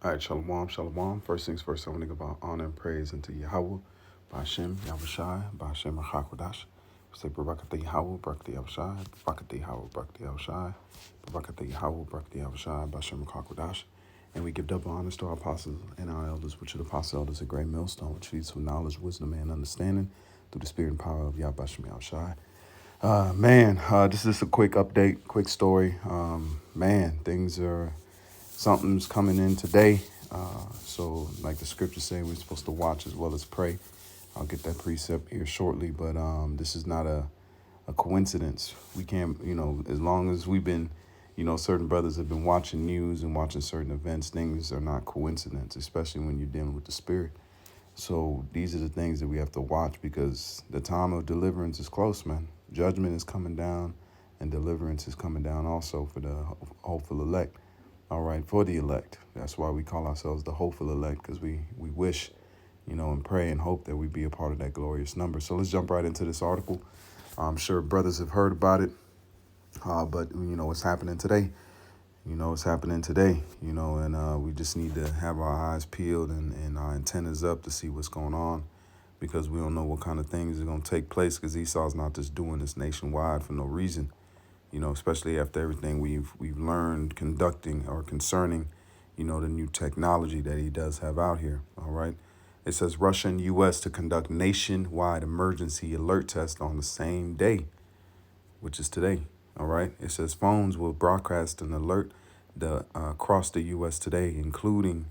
All right, shalom, shalom. First things first, I want to give honor and praise unto Yahweh, Ba'ashem, Yahushai, Ba'ashem, Rachakodash. We say, Barakatah Yahweh, Barakatah Yahushai, Barakatah Yahweh, Barakatah Yahushai, Barakatah Yahweh, Barakatah Yahushai, Ba'ashem, Rachakodash. And we give double honors to our apostles and our elders, which are the apostle elders, a great millstone, which leads to knowledge, wisdom, and understanding through the spirit and power of Yahweh, Ba'ashem, Yahushai. This is a quick update, quick story. Things are something's coming in today. So like the scriptures say, we're supposed to watch as well as pray. I'll get that precept here shortly, but this is not a coincidence. We can't, as long as we've been, certain brothers have been watching news and watching certain events, things are not coincidence, especially when you're dealing with the spirit. So these are the things that we have to watch because the time of deliverance is close, man. Judgment is coming down and deliverance is coming down also for the hopeful elect. All right, for the elect. That's why we call ourselves the hopeful elect, because we wish, and pray and hope that we be a part of that glorious number. So let's jump right into this article. I'm sure brothers have heard about it, but what's happening today. It's happening today, and we just need to have our eyes peeled and our antennas up to see what's going on, because we don't know what kind of things are going to take place, because Esau's not just doing this nationwide for no reason. Especially after everything we've learned conducting or concerning, the new technology that he does have out here. All right. It says Russia and U.S. to conduct nationwide emergency alert test on the same day, which is today. All right. It says phones will broadcast an alert across the U.S. today, including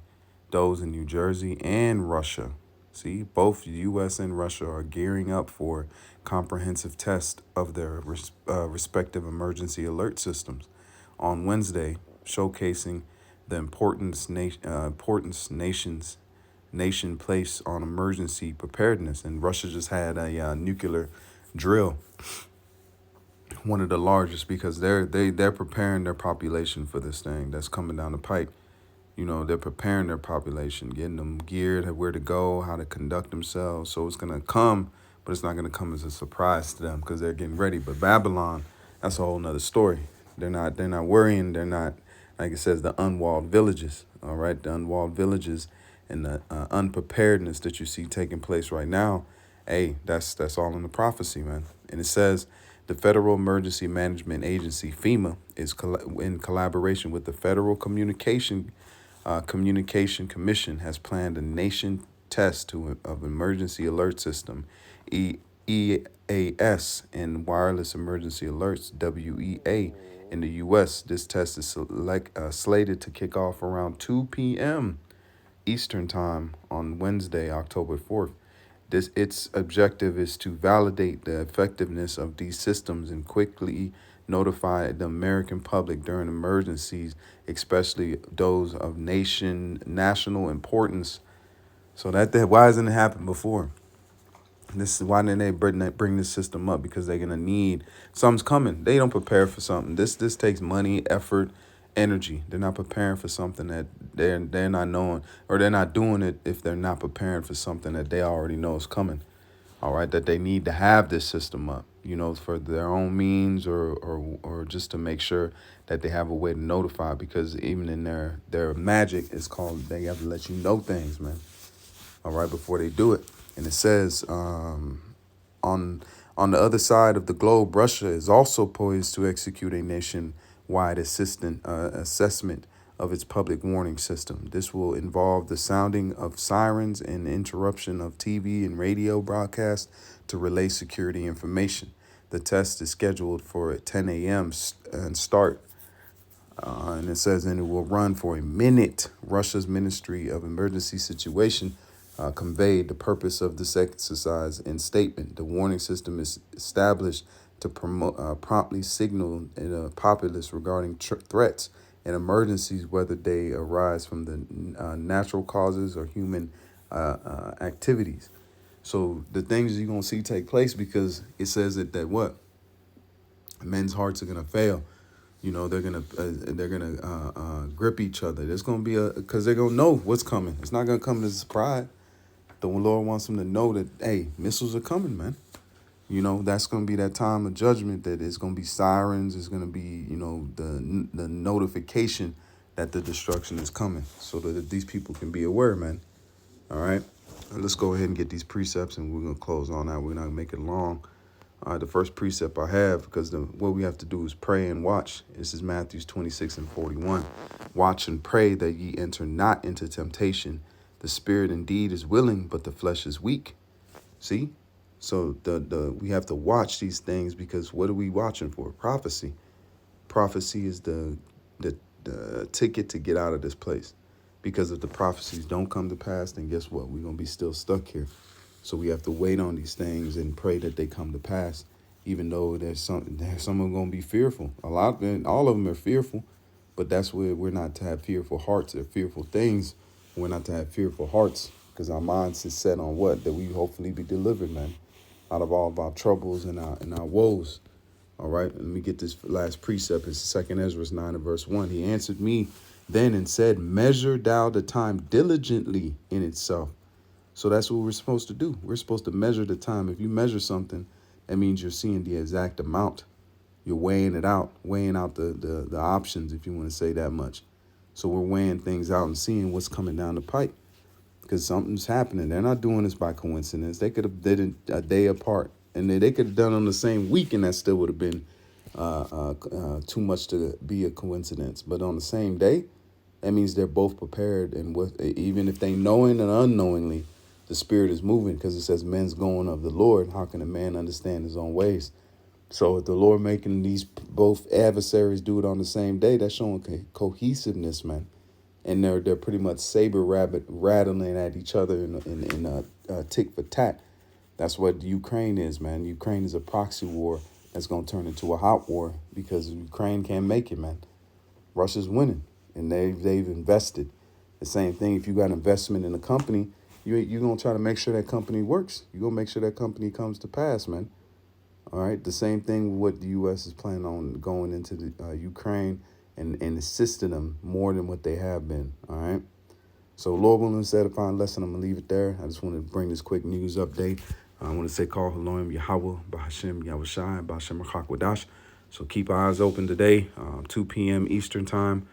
those in New Jersey and Russia. See, both U.S. and Russia are gearing up for comprehensive tests of their respective emergency alert systems on Wednesday, showcasing the importance nation place on emergency preparedness. And Russia just had a nuclear drill, one of the largest, because they're preparing their population for this thing that's coming down the pike. They're preparing their population, getting them geared, where to go, how to conduct themselves. So it's going to come, but it's not going to come as a surprise to them because they're getting ready. But Babylon, that's a whole nother story. They're not worrying. They're not, like it says, the unwalled villages. All right. The unwalled villages and the unpreparedness that you see taking place right now. Hey, that's all in the prophecy, man. And it says the Federal Emergency Management Agency, FEMA, is in collaboration with the Federal Communication Commission has planned a nation test of emergency alert system, EAS, and wireless emergency alerts, WEA, in the U.S. This test is slated to kick off around 2 p.m. Eastern Time on Wednesday, October 4th. Its objective is to validate the effectiveness of these systems and quickly notify the American public during emergencies, especially those of national importance. So that why hasn't it happened before? This is why didn't they bring this system up? Because they're gonna need something's coming. They don't prepare for something. This takes money, effort, energy. They're not preparing for something that they're not knowing, or they're not doing it if they're not preparing for something that they already know is coming. All right, that they need to have this system up, for their own means, or just to make sure that they have a way to notify, because even in their magic is called, they have to let you know things, man. All right, before they do it. And it says on the other side of the globe, Russia is also poised to execute a nationwide assessment of its public warning system. This will involve the sounding of sirens and interruption of TV and radio broadcasts to relay security information. The test is scheduled for 10 a.m. and start. And it says, and it will run for a minute. Russia's Ministry of Emergency Situation conveyed the purpose of this exercise in statement. The warning system is established to promptly signal the populace regarding threats and emergencies, whether they arise from the natural causes or human activities. So the things you're going to see take place, because it says that what? Men's hearts are going to fail. They're gonna grip each other. There's gonna be because they're gonna know what's coming. It's not gonna come as a surprise. The Lord wants them to know that, hey, missiles are coming, man. That's gonna be that time of judgment. That it's gonna be sirens. It's gonna be the notification that the destruction is coming, so that these people can be aware, man. All right. Let's go ahead and get these precepts, and we're gonna close on that. We're not gonna make it long. The first precept I have, because what we have to do is pray and watch. This is Matthew 26:41. Watch and pray that ye enter not into temptation. The spirit indeed is willing, but the flesh is weak. See? So we have to watch these things, because what are we watching for? Prophecy. Prophecy is the ticket to get out of this place. Because if the prophecies don't come to pass, then guess what? We're going to be still stuck here. So we have to wait on these things and pray that they come to pass, even though some of them going to be fearful. All of them are fearful, but that's where we're not to have fearful hearts. They're fearful things. We're not to have fearful hearts, because our minds is set on what? That we hopefully be delivered, man, out of all of our troubles and our woes. All right, let me get this last precept. It's 2 Ezra 9 and verse 1. He answered me then and said, measure thou the time diligently in itself. So that's what we're supposed to do. We're supposed to measure the time. If you measure something, that means you're seeing the exact amount. You're weighing it out, weighing out the options, if you want to say that much. So we're weighing things out and seeing what's coming down the pipe, because something's happening. They're not doing this by coincidence. They could have did it a day apart, and they could have done it on the same week, and that still would have been too much to be a coincidence. But on the same day, that means they're both prepared, and even if they knowing and unknowingly, the spirit is moving, because it says men's going of the Lord. How can a man understand his own ways? So if the Lord making these both adversaries do it on the same day, that's showing cohesiveness, man. And they're pretty much saber rattling at each other in tick for tat. That's what Ukraine is, man. Ukraine is a proxy war that's going to turn into a hot war, because Ukraine can't make it, man. Russia's winning, and they've invested. The same thing, if you got investment in a company, you're going to try to make sure that company works. You're going to make sure that company comes to pass, man. All right. The same thing with what the U.S. is planning on going into the Ukraine and assisting them more than what they have been. All right. So Lord willing, said a fine lesson. I'm going to leave it there. I just want to bring this quick news update. I want to say call Elohim Yahweh, Bahashem Yahushai, Bahashem Rachakwadash. So keep our eyes open today, 2 p.m. Eastern time.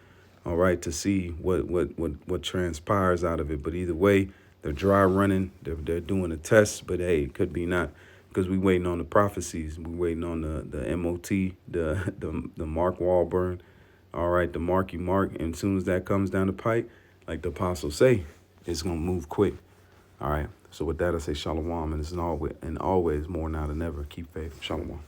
All right, to see what transpires out of it. But either way, they're dry running. They're doing a test, but hey, it could be not, because we waiting on the prophecies. We waiting on the MOT, the Mark Wahlberg. All right, the Marky Mark. And as soon as that comes down the pipe, like the apostles say, it's gonna move quick. All right. So with that, I say shalom, and it's always more now than ever. Keep faith. Shalom.